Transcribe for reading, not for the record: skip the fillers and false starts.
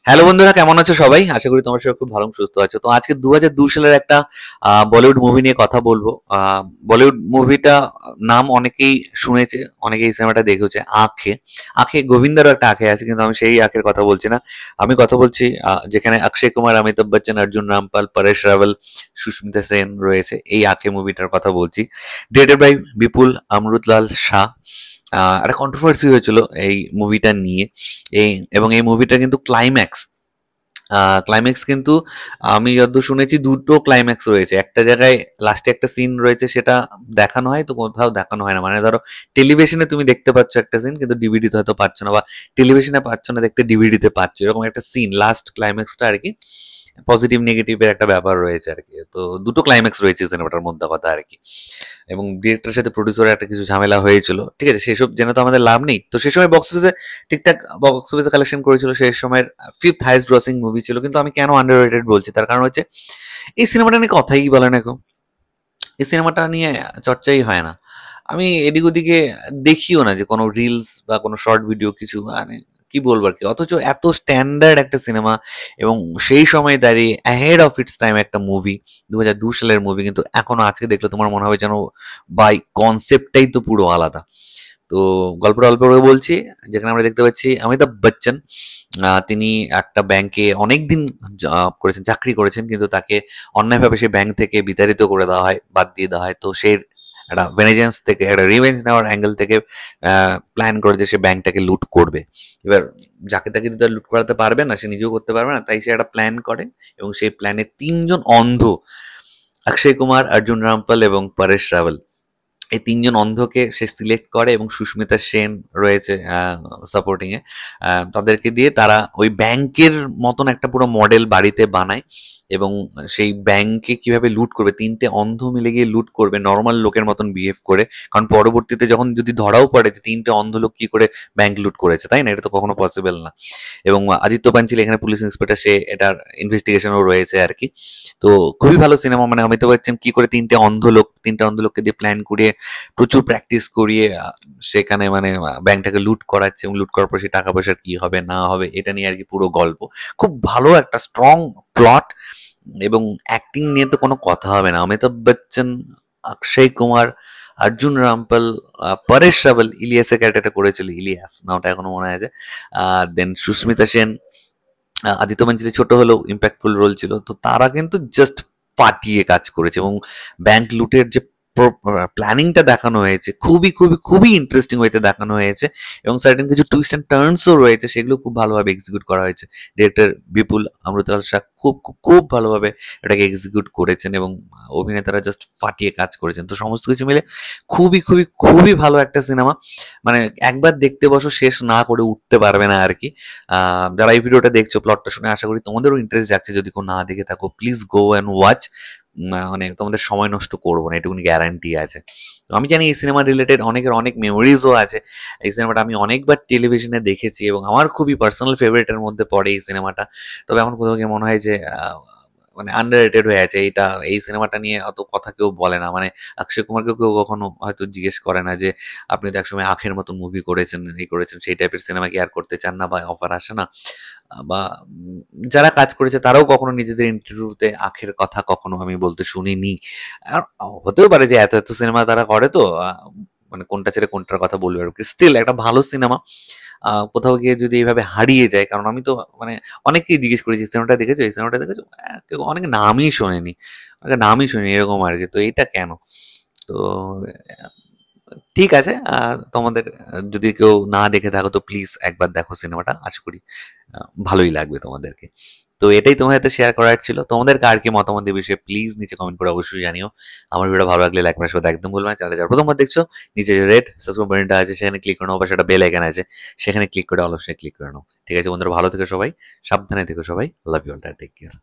Hello বন্ধুরা, কেমন আছো সবাই? আশা করি তোমরা সবাই খুব ভালো এবং সুস্থ আছো। তো আজকে 2002 সালের একটা বলিউড মুভি নিয়ে কথা বলবো। বলিউড মুভিটা নাম অনেকেই শুনেছে, অনেকেই সিনেমাটা দেখেছে। আঁখে আঁখে গোবিন্দারও একটা আঁখে আছে, কিন্তু আমি সেই আঁখের কথা বলছি না। আমি কথা বলছি যেখানে অক্ষয় কুমার, অমিতাভ বচ্চন, অর্জুন রামপাল, পরেশ রাওয়াল, সুস্মিতা সেন রয়েছে। এই আঁখে মুভিটার কথা বলছি। ডিরেক্টেড বাই বিপুল অমৃতলাল শাহ। একটা কন্ট্রোভার্সি হয়েছিল এই মুভিটা নিয়ে। এই এবং এই মুভিটা কিন্তু ক্লাইম্যাক্স কিন্তু আমি যতদূর শুনেছি দুটো ক্লাইম্যাক্স রয়েছে। একটা জায়গায় লাস্টে একটা সিন রয়েছে, সেটা দেখানো হয়, তো কোথাও দেখানো হয় না। মানে ধরো টেলিভিশনে তুমি দেখতে পাচ্ছ একটা সিন, কিন্তু ডিভিডিতে হয়তো পাচ্ছ না, বা টেলিভিশনে পাচ্ছ না দেখতে, ডিভিডিতে পাচ্ছ, এরকম একটা সিন লাস্ট ক্লাইম্যাক্সটা আর কি। পজিটিভ নেগেটিভের একটা ব্যাপার রয়েছে আর কি। তো দুটো ক্লাইম্যাক্স রয়েছে সিনেমাটার মধ্যে কথা আর কি। এবং ডিরেক্টরের সাথে প্রডিউসারের একটা কিছু ঝামেলা হয়েছিল, ঠিক আছে, সেসব জেনে তো আমাদের লাভ নেই। তো সেই সময় বক্স অফিসে ঠিকঠাক বক্স অফিসে কালেকশন করেছিল, সেই সময়ের ফিফথ হাইস্ট গ্রসিং মুভি ছিল। কিন্তু আমি কেন আন্ডার রেটেড বলছি, তার কারণ হচ্ছে এই সিনেমাটা নিয়ে কথাই বলে না কেউ। এই সিনেমাটা নিয়ে চর্চাই হয় না। আমি এদিক ওদিকে দেখিও না যে কোনো রিলস বা কোনো শর্ট ভিডিও কিছু, মানে কি বলবো আর কি। অথচ এত স্ট্যান্ডার্ড একটা সিনেমা, এবং সেই সময় দাঁড়িয়ে অ্যাহেড অফ ইটস টাইম একটা মুভি, 2002 সালের মুভি, কিন্তু এখনো আজকে দেখলে তোমার মনে হবে যেন বাই কনসেপ্টটাই তো পুরো আলাদা। তো গল্পটা অল্প করে বলছি। যেখানে আমরা দেখতে পাচ্ছি অমিতাভ বচ্চন, তিনি একটা ব্যাংকে অনেকদিন করেছেন, চাকরি করেছেন, কিন্তু তাকে অন্যায়ভাবে সেই ব্যাংক থেকে বিতাড়িত করে দেওয়া হয়, বাদ দিয়ে দেওয়া হয়। তো সে একটা ভেনেজেন্স থেকে, একটা রিভেঞ্জ নেওয়ার অ্যাঙ্গেল থেকে প্ল্যান করে যে সে ব্যাংকটাকে লুট করবে। এবার যাকে তাকে তো লুট করাতে পারবে না, সে নিজেও করতে পারবে না, তাই সে একটা প্ল্যান করে। এবং সেই প্ল্যানে তিনজন অন্ধ, অক্ষয় কুমার, অর্জুন রামপাল এবং পরেশ রাওয়াল, এই তিনজন অন্ধকে সে সিলেক্ট করে, এবং সুস্মিতা সেন রয়েছে সাপোর্টিং এ। তাদেরকে দিয়ে তারা ওই ব্যাংকের মতন একটা পুরো মডেল বাড়িতে বানায়, এবং সেই ব্যাংকে কিভাবে লুট করবে, তিনটে অন্ধ মিলে গিয়ে লুট করবে নর্মাল লোকের মতন বিহেভ করে। কারণ পরবর্তীতে যখন যদি ধরাও পড়ে যে তিনটে অন্ধ লোক কি করে ব্যাংক লুট করেছে, তাই না, এটা তো কখনো পসিবল না। এবং আদিত্য পাঞ্চিল এখানে পুলিশ ইন্সপেক্টর, সে এটার ইনভেস্টিগেশনও রয়েছে আর কি। তো খুবই ভালো সিনেমা। মানে অমিতাভ বচ্চন কি করে তিনটে অন্ধ লোককে দিয়ে প্ল্যান করিয়ে, প্রচুর প্র্যাকটিস করিয়ে সেখানে মানে ব্যাংকটাকে লুট করাচ্ছে, এবং লুট করার পর সেই টাকা পয়সার কি হবে না হবে এটা নিয়ে আর কি পুরো গল্প। খুব ভালো একটা স্ট্রং প্লট, এবং অ্যাক্টিং নিয়ে তো কোনো কথা হবে না। অমিতাভ বচ্চন, অক্ষয় কুমার, অর্জুন রামপাল, পরেশ রাওয়াল, ইলিয়াসের ক্যারেক্টারটা করেছিল, ইলিয়াস নামটা এখনো মনে আছে। দেন সুস্মিতা সেন, আদিত্য পাঞ্চলি ছোট হলেও ইম্প্যাক্টফুল রোল ছিল। তো তারা কিন্তু জাস্ট ফাটিয়ে কাজ করেছে, এবং ব্যাংক লুটের যে প্ল্যানিংটা দেখানো হয়েছে খুবই খুবই খুবই ইন্টারেস্টিং ওয়েতে দেখানো হয়েছে। এবং সার্টেন কিছু টুইস্ট অ্যান্ড টার্নসও রয়েছে, সেগুলো খুব ভালোভাবে এক্সিকিউট করা হয়েছে। ডিরেক্টর বিপুল অমৃতলাল শাহ খুব খুব খুব ভালোভাবে এটাকে এক্সিকিউট করেছেন, এবং অভিনেতারা জাস্ট ফাটিয়ে কাজ করেছেন। তো সমস্ত কিছু মিলে খুবই খুবই খুবই ভালো একটা সিনেমা। মানে একবার দেখতে বসো, শেষ না করে উঠতে পারবে না আর কি। যারা এই ভিডিওটা দেখছো, প্লটটা শুনে আশা করি তোমাদেরও ইন্টারেস্ট যাচ্ছে। যদি কেউ না দেখে থাকো, প্লিজ গো অ্যান্ড ওয়াচ। মানে তোমাদের সময় নষ্ট করবো না, এটুকুনি গ্যারান্টি আছে। তো আমি জানি এই সিনেমা রিলেটেড অনেকের অনেক মেমোরিজও আছে। এই সিনেমাটা আমি অনেকবার টেলিভিশনে দেখেছি, এবং আমার খুবই পার্সোনাল ফেভারিটের মধ্যে পড়ে এই সিনেমাটা। তবে এখন কোথাও গিয়ে মনে হয় যে মানে আন্ডার রেটেড হয়ে আছে এইটা। এই সিনেমাটা নিয়ে অত কথা কেউ বলে না। মানে অক্ষয় কুমারকেও কেউ কখনো হয়তো জিজ্ঞেস করে না যে আপনি তো একসময় আখের মতো মুভি করেছেন, এই করেছেন, সেই টাইপের সিনেমা কি আর করতে চান না, বা অফার আসে না। বা যারা কাজ করেছে তারাও কখনো নিজেদের ইন্টারভিউতে আখের কথা কখনো আমি বলতে শুনিনি। আর হতেও পারে যে এত এত সিনেমা তারা করে, তো মানে কোনটা ছেড়ে কোনটার কথা বলবে আর কি। স্টিল একটা ভালো সিনেমা। কোথাও গিয়ে যদি এইভাবে হারিয়ে যায়, কারণ আমি তো মানে অনেককেই জিজ্ঞেস করেছি সিনেমাটা দেখেছো, এই সিনেমাটা দেখেছো, কেউ অনেক নামই শোনেনি, অনেকে নামই শোনেনি এরকম আর কি। তো এইটা কেন? তো ঠিক আছে, তোমাদের যদি কেউ না দেখে থাকো তো প্লিজ একবার দেখো সিনেমাটা। আশা করি ভালোই লাগবে তোমাদেরকে। তো এটাই তোমার সাথে শেয়ার করার ছিল। তোমাদের কার কি মতামত এই বিষয়ে প্লিজ নিচে কমেন্ট করে অবশ্যই জানিও। আমার ভিডিও ভালো লাগলে লাইক করার সাথে একদম ভুলবে না। চ্যানেলে যারা প্রথমবার দেখছো, নিচে যে রেড সাবস্ক্রাইব বাটনটা আছে সেখানে ক্লিক করে নাও, বা সেটা বেল আইকন আছে সেখানে ক্লিক করে অবশ্যই ক্লিক করে নাও। ঠিক আছে বন্ধুরা, ভালো থেকো সবাই, সাবধানে থেকো সবাই, love you all, take care.